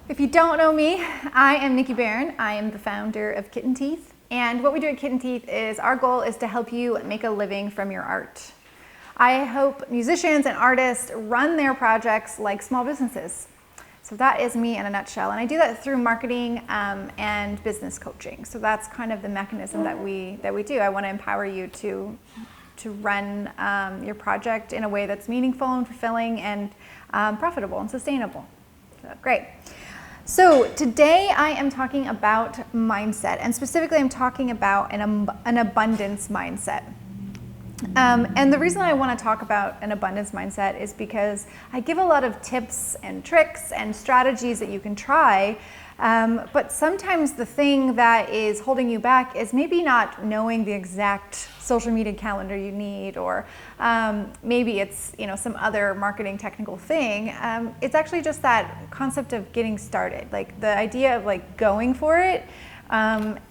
If you don't know me, I am Nikki Barron. I am the founder of KITTENTEETH. And what we do at KITTENTEETH is our goal is to help you make a living from your art. I hope musicians and artists run their projects like small businesses. So that is me in a nutshell. And I do that through marketing and business coaching. So that's kind of the mechanism that we do. I want to empower you to run your project in a way that's meaningful and fulfilling and profitable and sustainable. So, great. So today I am talking about mindset, and specifically I'm talking about an abundance mindset. And the reason I want to talk about an abundance mindset is because I give a lot of tips and tricks and strategies that you can try, but sometimes the thing that is holding you back is maybe not knowing the exact social media calendar you need, or maybe it's some other marketing technical thing. It's actually just that concept of getting started. Like the idea of going for it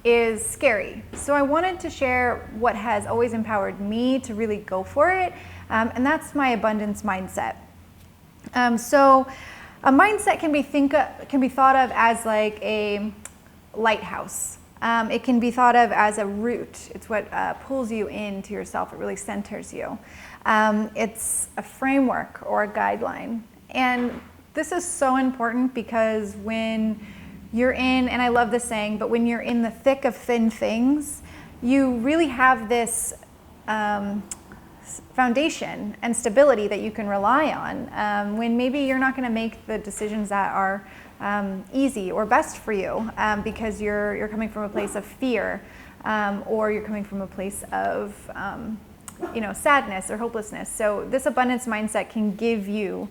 is scary. So I wanted to share what has always empowered me to really go for it, and that's my abundance mindset. So a mindset can be thought of as like a lighthouse. It can be thought of as a route. It's what pulls you into yourself. It really centers you. It's a framework or a guideline. And this is so important because when you're in, and I love this saying, but when you're in the thick of thin things, you really have this foundation and stability that you can rely on when maybe you're not going to make the decisions that are easy or best for you because you're coming from a place of fear, or you're coming from a place of sadness or hopelessness. So this abundance mindset can give you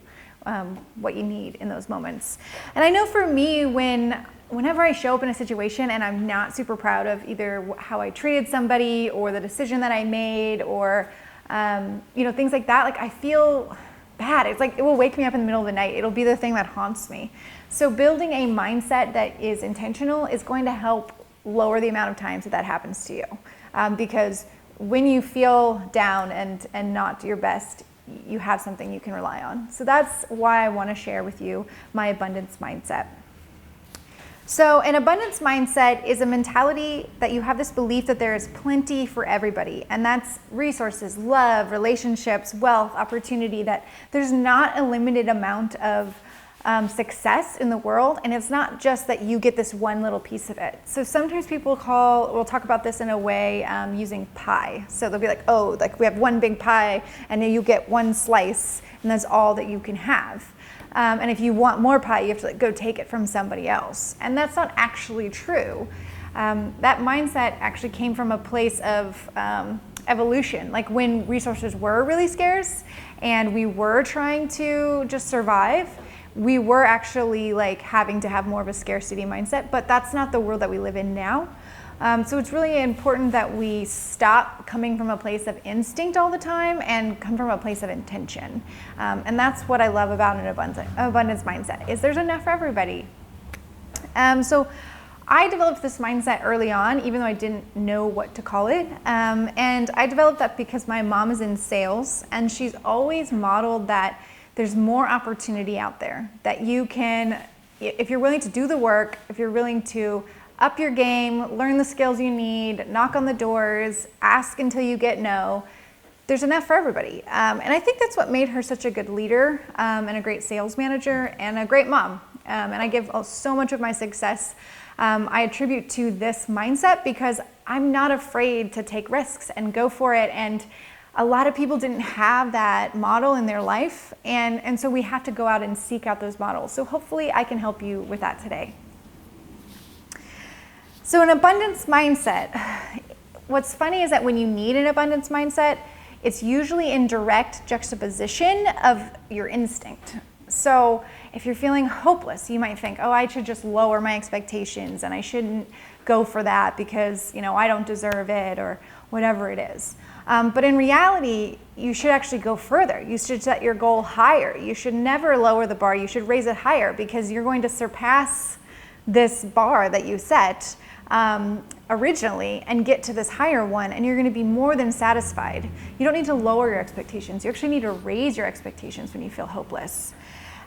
what you need in those moments. And I know for me, whenever I show up in a situation and I'm not super proud of either how I treated somebody or the decision that I made, or things like that, I feel bad. It's like it will wake me up in the middle of the night. It'll be the thing that haunts me. So building a mindset that is intentional is going to help lower the amount of times that happens to you, because when you feel down and not your best, you have something you can rely on. So that's why I want to share with you my abundance mindset. So an abundance mindset is a mentality that you have this belief that there is plenty for everybody, and that's resources, love, relationships, wealth, opportunity, that there's not a limited amount of success in the world, and it's not just that you get this one little piece of it. So sometimes people will talk about this in a way using pie. So they'll be like, we have one big pie, and then you get one slice, and that's all that you can have. And if you want more pie, you have to go take it from somebody else. And that's not actually true. That mindset actually came from a place of evolution. Like when resources were really scarce and we were trying to just survive, we were actually having to have more of a scarcity mindset, but that's not the world that we live in now. So it's really important that we stop coming from a place of instinct all the time and come from a place of intention. And that's what I love about an abundance mindset, is there's enough for everybody. So I developed this mindset early on, even though I didn't know what to call it. And I developed that because my mom is in sales, and she's always modeled that there's more opportunity out there, that you can, if you're willing to do the work, if you're willing to up your game, learn the skills you need, knock on the doors, ask until you get no, there's enough for everybody. And I think that's what made her such a good leader and a great sales manager and a great mom. And I give so much of my success I attribute to this mindset, because I'm not afraid to take risks and go for it. And a lot of people didn't have that model in their life. And so we have to go out and seek out those models. So hopefully I can help you with that today. So an abundance mindset, what's funny is that when you need an abundance mindset, it's usually in direct juxtaposition of your instinct. So if you're feeling hopeless, you might think, I should just lower my expectations and I shouldn't go for that because, I don't deserve it, or whatever it is. But in reality, you should actually go further. You should set your goal higher. You should never lower the bar. You should raise it higher, because you're going to surpass this bar that you set originally and get to this higher one, and you're going to be more than satisfied. You don't need to lower your expectations. You actually need to raise your expectations when you feel hopeless.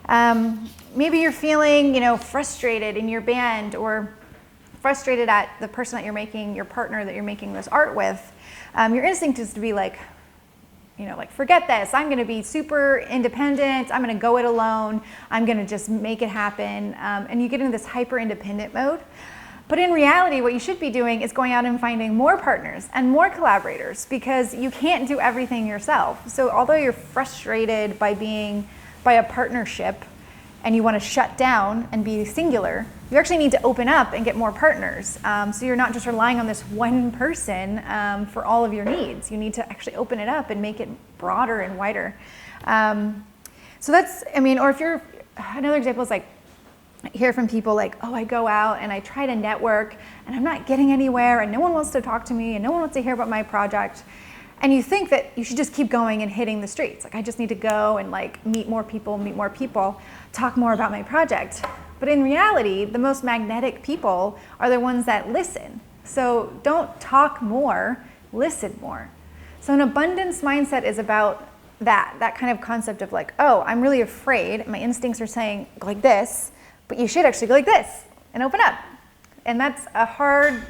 Maybe you're feeling, frustrated in your band, or frustrated at the person that you're making, your partner that you're making this art with. Your instinct is to be like, forget this. I'm going to be super independent. I'm going to go it alone. I'm going to just make it happen. And you get into this hyper independent mode. But in reality, what you should be doing is going out and finding more partners and more collaborators, because you can't do everything yourself. So although you're frustrated by a partnership and you want to shut down and be singular, you actually need to open up and get more partners. So you're not just relying on this one person for all of your needs. You need to actually open it up and make it broader and wider. So that's, or if you're, another example is like, I hear from people like, oh, I go out and I try to network and I'm not getting anywhere and no one wants to talk to me and no one wants to hear about my project. And you think that you should just keep going and hitting the streets. Like, I just need to go and meet more people, talk more about my project. But in reality, the most magnetic people are the ones that listen. So don't talk more, listen more. So an abundance mindset is about that kind of concept of like, oh, I'm really afraid. My instincts are saying go like this, but you should actually go like this and open up. And that's a hard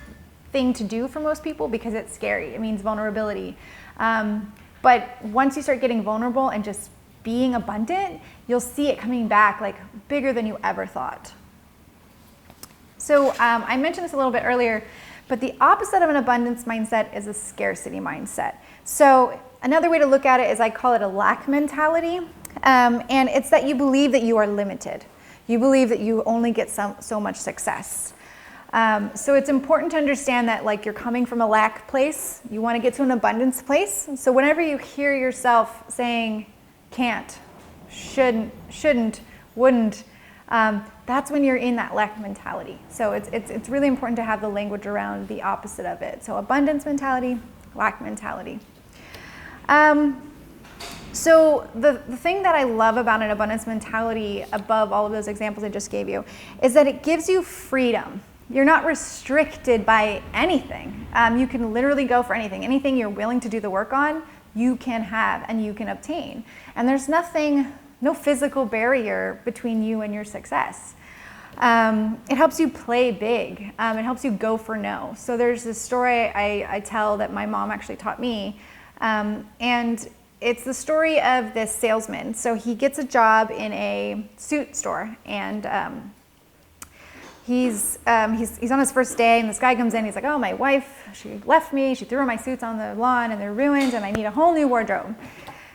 thing to do for most people because it's scary. It means vulnerability. But once you start getting vulnerable and just being abundant, you'll see it coming back like bigger than you ever thought. So I mentioned this a little bit earlier, but the opposite of an abundance mindset is a scarcity mindset. So another way to look at it is I call it a lack mentality. And it's that you believe that you are limited. You believe that you only get so much success. So it's important to understand that you're coming from a lack place. You want to get to an abundance place. So whenever you hear yourself saying can't, shouldn't, wouldn't, that's when you're in that lack mentality. So it's really important to have the language around the opposite of it. So abundance mentality, lack mentality. So the thing that I love about an abundance mentality above all of those examples I just gave you is that it gives you freedom. You're not restricted by anything. You can literally go for anything. Anything you're willing to do the work on, you can have and you can obtain. And there's no physical barrier between you and your success. It helps you play big. It helps you go for no. So there's this story I tell that my mom actually taught me. And it's the story of this salesman. So he gets a job in a suit store, and he's on his first day, and this guy comes in. He's like, "Oh, my wife, she left me. She threw my suits on the lawn, and they're ruined, and I need a whole new wardrobe."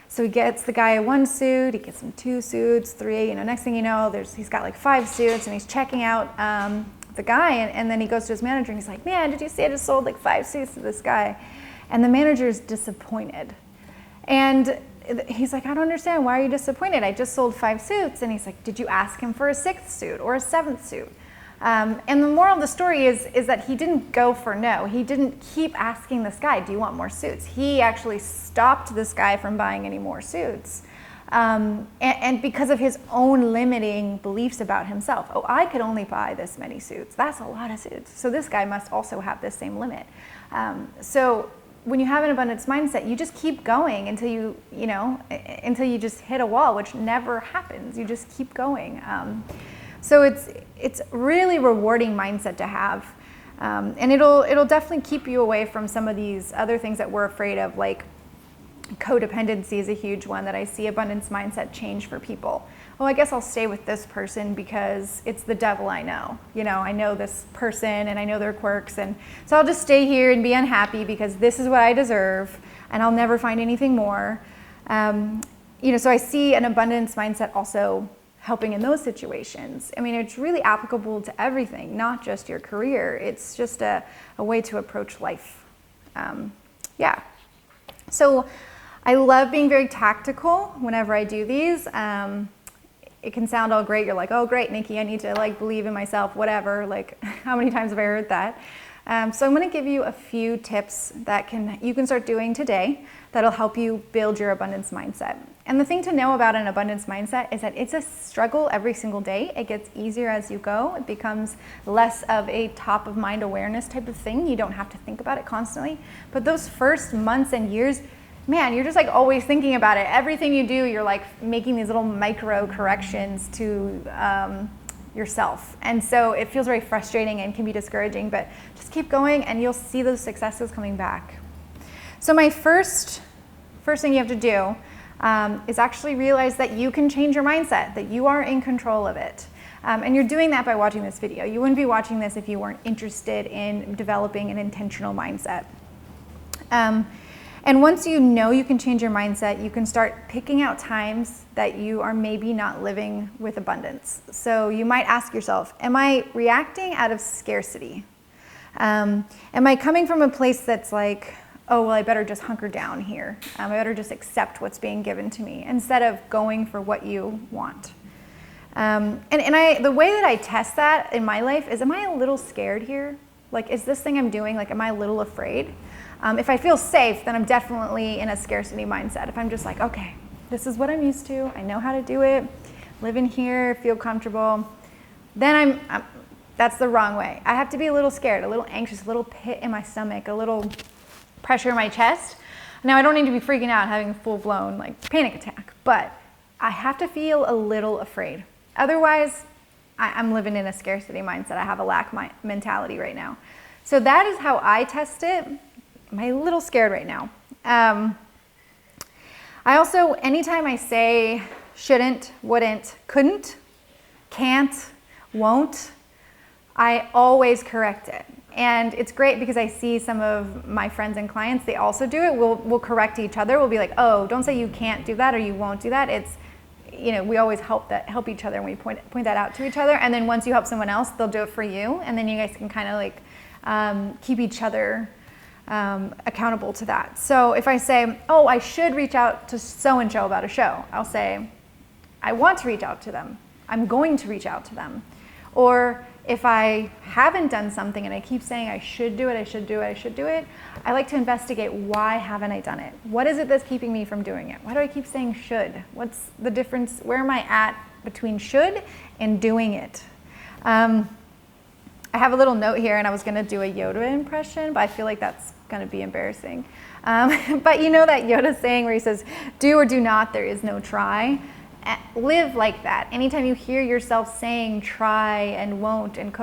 So he gets the guy one suit. He gets him 2 suits, 3. Next thing you know, he's got 5 suits, and he's checking out the guy, and then he goes to his manager, and he's like, "Man, did you see I just sold 5 suits to this guy?" And the manager is disappointed. And he's like, "I don't understand. Why are you disappointed? I just sold 5 suits." And he's like, "Did you ask him for a 6th suit or a 7th suit?" And the moral of the story is that he didn't go for no. He didn't keep asking this guy, "Do you want more suits?" He actually stopped this guy from buying any more suits. And because of his own limiting beliefs about himself. "Oh, I could only buy this many suits. That's a lot of suits. So this guy must also have this same limit." So when you have an abundance mindset, you just keep going until you just hit a wall, which never happens. You just keep going. So it's really rewarding mindset to have, and it'll definitely keep you away from some of these other things that we're afraid of, like codependency is a huge one that I see abundance mindset change for people. "Oh, I guess I'll stay with this person because it's the devil I know. I know this person and I know their quirks, and so I'll just stay here and be unhappy because this is what I deserve and I'll never find anything more." So I see an abundance mindset also helping in those situations. It's really applicable to everything, not just your career. It's just a way to approach life. So I love being very tactical whenever I do these. It can sound all great. You're like, "Oh, great, Nikki, I need to believe in myself," whatever. How many times have I heard that? So I'm going to give you a few tips that you can start doing today that'll help you build your abundance mindset. And the thing to know about an abundance mindset is that it's a struggle every single day. It gets easier as you go. It becomes less of a top of mind awareness type of thing. You don't have to think about it constantly. But those first months and years, man, you're just like always thinking about it. Everything you do, you're like making these little micro corrections to yourself. And so it feels very frustrating and can be discouraging, but just keep going and you'll see those successes coming back. So my first thing you have to do is actually realize that you can change your mindset, that you are in control of it. And you're doing that by watching this video. You wouldn't be watching this if you weren't interested in developing an intentional mindset. And once you know you can change your mindset, you can start picking out times that you are maybe not living with abundance. So you might ask yourself, am I reacting out of scarcity? Am I coming from a place that's like, oh, well, I better just hunker down here. I better just accept what's being given to me instead of going for what you want. The way that I test that in my life is, am I a little scared here? Like, is this thing I'm doing, like, am I a little afraid? If I feel safe, then I'm definitely in a scarcity mindset. If I'm just like, okay, this is what I'm used to, I know how to do it, live in here, feel comfortable, then that's the wrong way. I have to be a little scared, a little anxious, a little pit in my stomach, a little pressure in my chest. Now, I don't need to be freaking out, having a full-blown like panic attack, but I have to feel a little afraid. Otherwise, I'm living in a scarcity mindset. I have a lack mentality right now. So that is how I test it. Am I a little scared right now? I also, anytime I say shouldn't, wouldn't, couldn't, can't, won't, I always correct it. And it's great because I see some of my friends and clients, they also do it. We'll correct each other. We'll be like, oh, don't say you can't do that or you won't do that. It's, we always help each other and we point that out to each other. And then once you help someone else, they'll do it for you. And then you guys can kind of like keep each other accountable to that. So if I say, oh, I should reach out to so-and-so about a show, I'll say, I want to reach out to them. I'm going to reach out to them. Or if I haven't done something and I keep saying I should do it, I should do it, I should do it, I like to investigate, why haven't I done it? What is it that's keeping me from doing it? Why do I keep saying should? What's the difference? Where am I at between should and doing it? I have a little note here, and I was going to do a Yoda impression, but I feel like that's going to be embarrassing. But you know that Yoda saying where he says, do or do not, there is no try. Live like that. Anytime you hear yourself saying try and won't and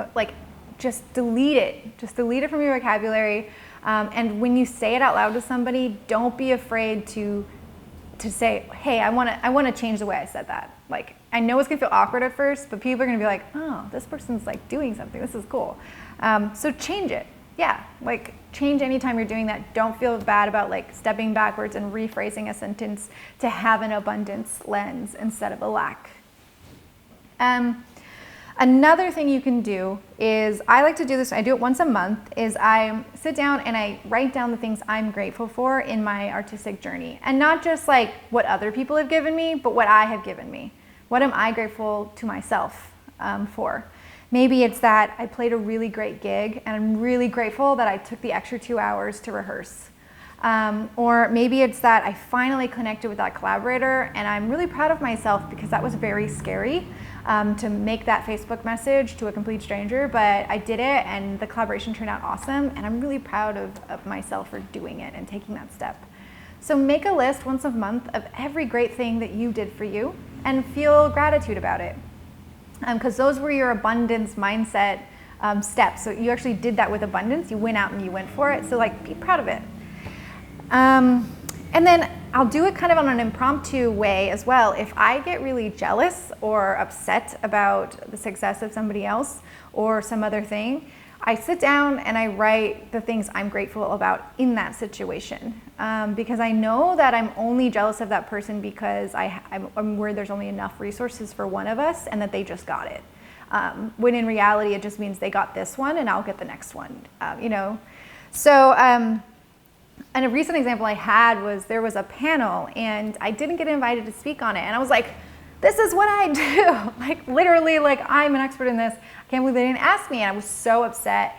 just delete it. Just delete it from your vocabulary. And when you say it out loud to somebody, don't be afraid to say, hey, I want to change the way I said that. Like, I know it's gonna feel awkward at first, but people are gonna be like, oh, this person's like doing something. This is cool. So change it. Yeah, like change anytime you're doing that. Don't feel bad about like stepping backwards and rephrasing a sentence to have an abundance lens instead of a lack. Another thing you can do is, I like to do this, I do it once a month, is I sit down and I write down the things I'm grateful for in my artistic journey. And not just like what other people have given me, but what I have given me. What am I grateful to myself for? Maybe it's that I played a really great gig and I'm really grateful that I took the extra 2 hours to rehearse. Or maybe it's that I finally connected with that collaborator and I'm really proud of myself because that was very scary to make that Facebook message to a complete stranger, but I did it and the collaboration turned out awesome and I'm really proud of myself for doing it and taking that step. So make a list once a month of every great thing that you did for you and feel gratitude about it. Because those were your abundance mindset steps. So you actually did that with abundance. You went out and you went for it. So like, be proud of it. And then I'll do it kind of on an impromptu way as well. If I get really jealous or upset about the success of somebody else or some other thing, I sit down and I write the things I'm grateful about in that situation. Because I know that I'm only jealous of that person because I'm where there's only enough resources for one of us and that they just got it. When in reality, it just means they got this one and I'll get the next one, So, and a recent example I had was there was a panel and I didn't get invited to speak on it. And I was like, this is what I do. Like literally, like I'm an expert in this. I can't believe they didn't ask me. And I was so upset.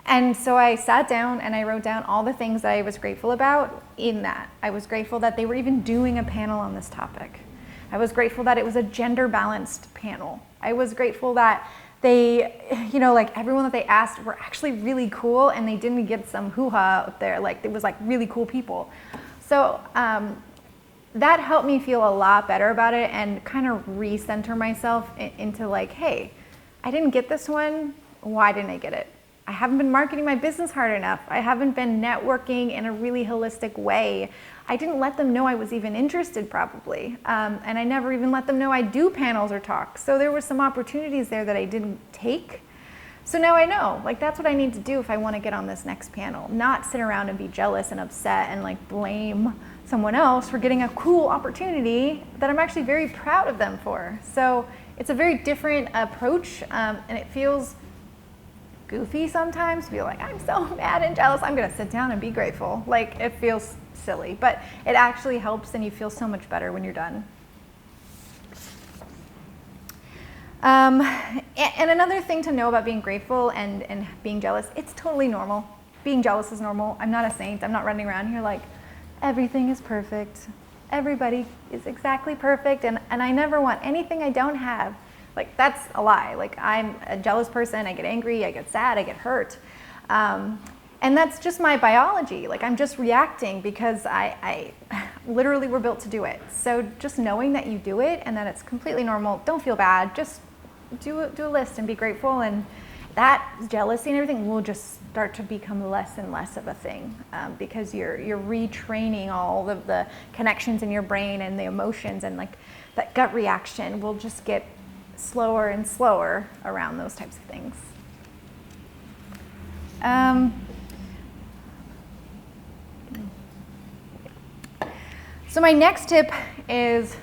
And so I sat down and I wrote down all the things that I was grateful about in that. I was grateful that they were even doing a panel on this topic. I was grateful that it was a gender balanced panel. I was grateful that they, like everyone that they asked were actually really cool and they didn't get some hoo-ha up there. Like it was like really cool people. So that helped me feel a lot better about it and kind of recenter myself into like, hey, I didn't get this one. Why didn't I get it? I haven't been marketing my business hard enough. I haven't been networking in a really holistic way. I didn't let them know I was even interested probably. And I never even let them know I do panels or talks. So there were some opportunities there that I didn't take. So now I know, like that's what I need to do if I want to get on this next panel, not sit around and be jealous and upset and like blame someone else for getting a cool opportunity that I'm actually very proud of them for. So it's a very different approach, and it feels goofy sometimes to be like, I'm so mad and jealous, I'm gonna sit down and be grateful. Like it feels silly, but it actually helps and you feel so much better when you're done. And another thing to know about being grateful and being jealous, it's totally normal. Being jealous is normal. I'm not a saint. I'm not running around here like, everything is perfect. Everybody is exactly perfect, and I never want anything I don't have. Like, that's a lie. Like, I'm a jealous person. I get angry, I get sad, I get hurt. And that's just my biology. Like, I'm just reacting because I literally were built to do it. So just knowing that you do it and that it's completely normal, don't feel bad. Just do a list and be grateful, and that jealousy and everything will just start to become less and less of a thing, because you're retraining all of the connections in your brain and the emotions, and like that gut reaction will just get slower and slower around those types of things. So my next tip is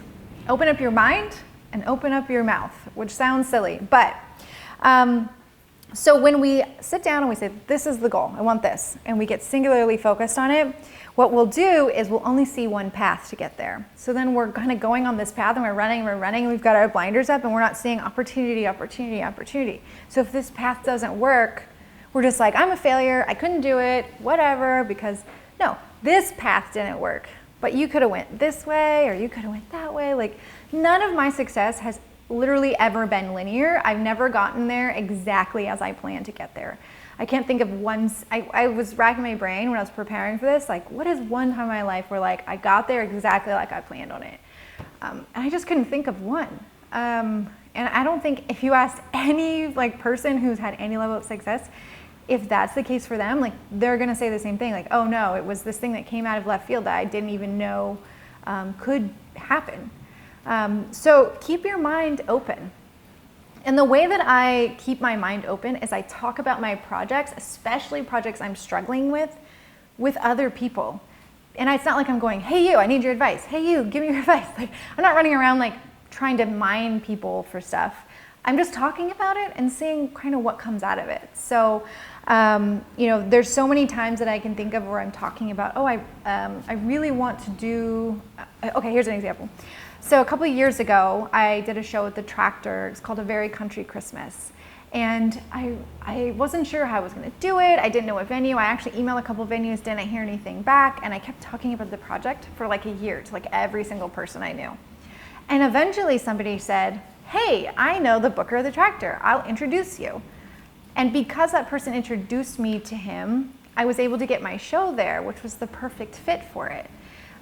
open up your mind and open up your mouth, which sounds silly, but so when we sit down and we say, this is the goal, I want this, and we get singularly focused on it, what we'll do is we'll only see one path to get there. So then we're kind of going on this path and we're running, and we've got our blinders up and we're not seeing opportunity, opportunity, opportunity. So if this path doesn't work, we're just like, I'm a failure, I couldn't do it, whatever, because no, this path didn't work. But you could have went this way or you could have went that way. Like, none of my success has literally ever been linear. I've never gotten there exactly as I planned to get there. I can't think of one. I was racking my brain when I was preparing for this, like, what is one time in my life where like I got there exactly like I planned on it? And I just couldn't think of one. And I don't think if you ask any like person who's had any level of success, if that's the case for them, like they're gonna say the same thing, like, oh no, it was this thing that came out of left field that I didn't even know could happen. So keep your mind open. And the way that I keep my mind open is I talk about my projects, especially projects I'm struggling with other people. And it's not like I'm going, hey you, I need your advice. Hey you, give me your advice. Like, I'm not running around like trying to mine people for stuff. I'm just talking about it and seeing kind of what comes out of it. So, you know, there's so many times that I can think of where I'm talking about, oh, I really want to do, okay, here's an example. So a couple of years ago, I did a show at the Tractor. It's called A Very Country Christmas. And I wasn't sure how I was going to do it. I didn't know what venue. I actually emailed a couple of venues, didn't hear anything back. And I kept talking about the project for like a year to like every single person I knew. And eventually somebody said, hey, I know the booker of the Tractor. I'll introduce you. And because that person introduced me to him, I was able to get my show there, which was the perfect fit for it.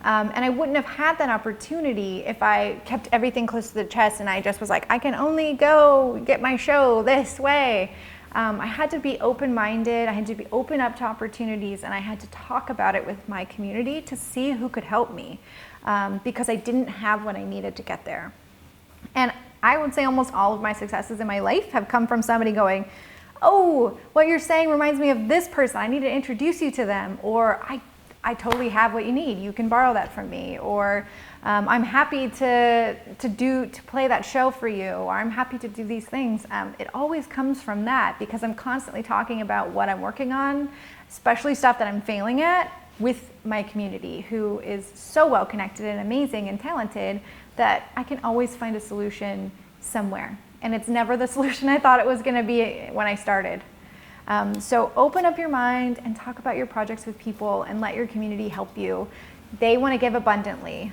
And I wouldn't have had that opportunity if I kept everything close to the chest and I just was like, I can only go get my show this way. I had to be open-minded, I had to be open up to opportunities, and I had to talk about it with my community to see who could help me, because I didn't have what I needed to get there. And I would say almost all of my successes in my life have come from somebody going, oh, what you're saying reminds me of this person, I need to introduce you to them, or I totally have what you need, you can borrow that from me, or I'm happy to play that show for you, or I'm happy to do these things. It always comes from that, because I'm constantly talking about what I'm working on, especially stuff that I'm failing at, with my community, who is so well connected and amazing and talented that I can always find a solution somewhere. And it's never the solution I thought it was gonna be when I started. So open up your mind and talk about your projects with people and let your community help you. They want to give abundantly,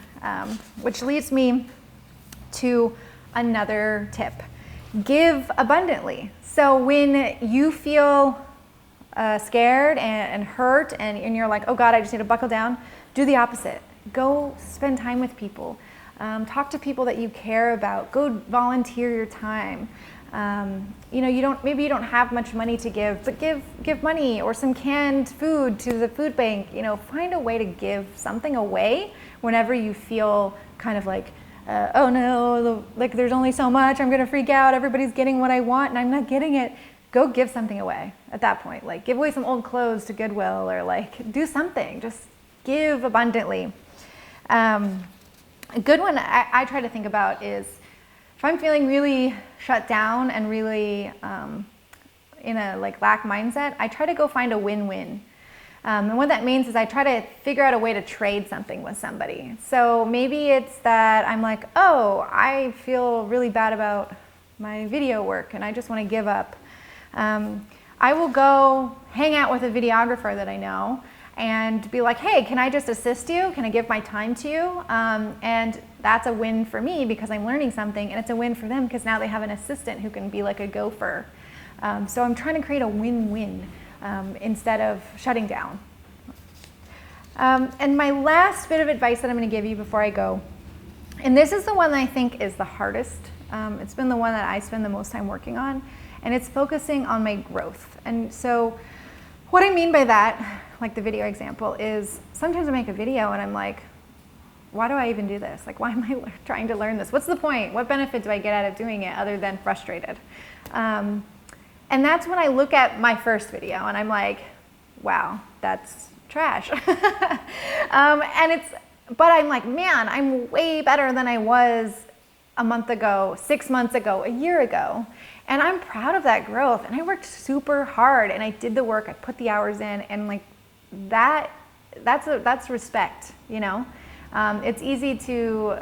which leads me to another tip. Give abundantly. So when you feel scared and hurt and you're like, oh God, I just need to buckle down, do the opposite. Go spend time with people. Talk to people that you care about. Go volunteer your time. Maybe you don't have much money to give, but give money or some canned food to the food bank. Find a way to give something away whenever you feel kind of like, oh no, there's only so much, I'm gonna freak out, everybody's getting what I want and I'm not getting it. Go give something away at that point. Give away some old clothes to Goodwill, or do something. Just give abundantly. A good one I try to think about is, if I'm feeling really shut down and really in a lack mindset, I try to go find a win-win. And what that means is I try to figure out a way to trade something with somebody. So maybe it's that I'm like, oh, I feel really bad about my video work and I just want to give up. I will go hang out with a videographer that I know and be like, hey, can I just assist you? Can I give my time to you? And that's a win for me because I'm learning something, and it's a win for them because now they have an assistant who can be like a gopher. So I'm trying to create a win-win instead of shutting down. And my last bit of advice that I'm going to give you before I go, and this is the one that I think is the hardest. It's been the one that I spend the most time working on, and it's focusing on my growth. And so what I mean by that, like the video example, is sometimes I make a video and I'm like, why do I even do this? Why am I trying to learn this? What's the point? What benefit do I get out of doing it other than frustrated? And that's when I look at my first video and I'm like, wow, that's trash. But I'm like, man, I'm way better than I was a month ago, 6 months ago, a year ago. And I'm proud of that growth. And I worked super hard and I did the work, I put the hours in, and that's respect, It's easy to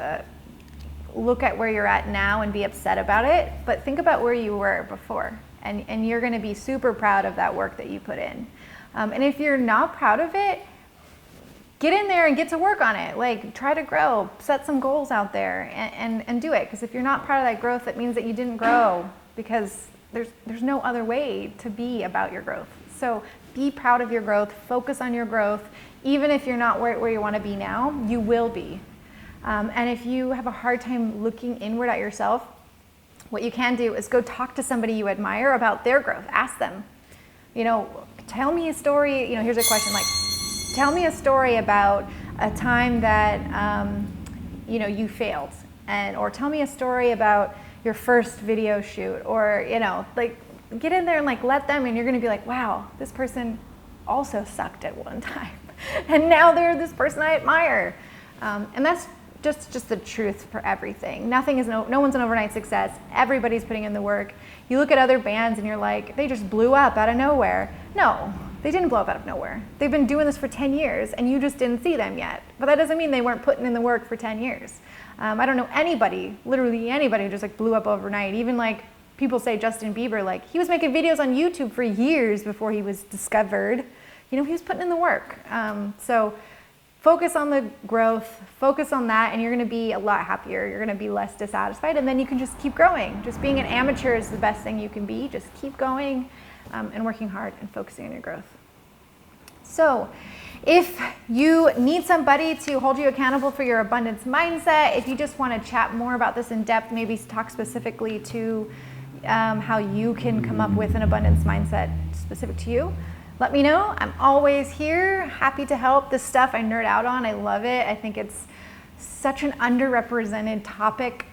look at where you're at now and be upset about it, but think about where you were before. And you're gonna be super proud of that work that you put in. And if you're not proud of it, get in there and get to work on it. Try to grow, set some goals out there and do it. Because if you're not proud of that growth, that means that you didn't grow, because there's no other way to be about your growth. So be proud of your growth, focus on your growth. Even if you're not where you wanna be now, you will be. And if you have a hard time looking inward at yourself, what you can do is go talk to somebody you admire about their growth. Ask them, tell me a story. Here's a question tell me a story about a time that, you failed, or tell me a story about your first video shoot, or, get in there and let them, and you're gonna be like, wow, this person also sucked at one time. And now they're this person I admire. And that's just the truth for everything. No one's an overnight success. Everybody's putting in the work. You look at other bands and you're like, they just blew up out of nowhere. No, they didn't blow up out of nowhere. They've been doing this for 10 years and you just didn't see them yet. But that doesn't mean they weren't putting in the work for 10 years. I don't know anybody, literally anybody, who just blew up overnight. Even people say Justin Bieber, he was making videos on YouTube for years before he was discovered. He was putting in the work. So focus on the growth, focus on that, and you're gonna be a lot happier. You're gonna be less dissatisfied, and then you can just keep growing. Just being an amateur is the best thing you can be. Just keep going and working hard and focusing on your growth. So if you need somebody to hold you accountable for your abundance mindset, if you just wanna chat more about this in depth, maybe talk specifically to how you can come up with an abundance mindset specific to you, let me know. I'm always here, happy to help. This stuff I nerd out on, I love it. I think it's such an underrepresented topic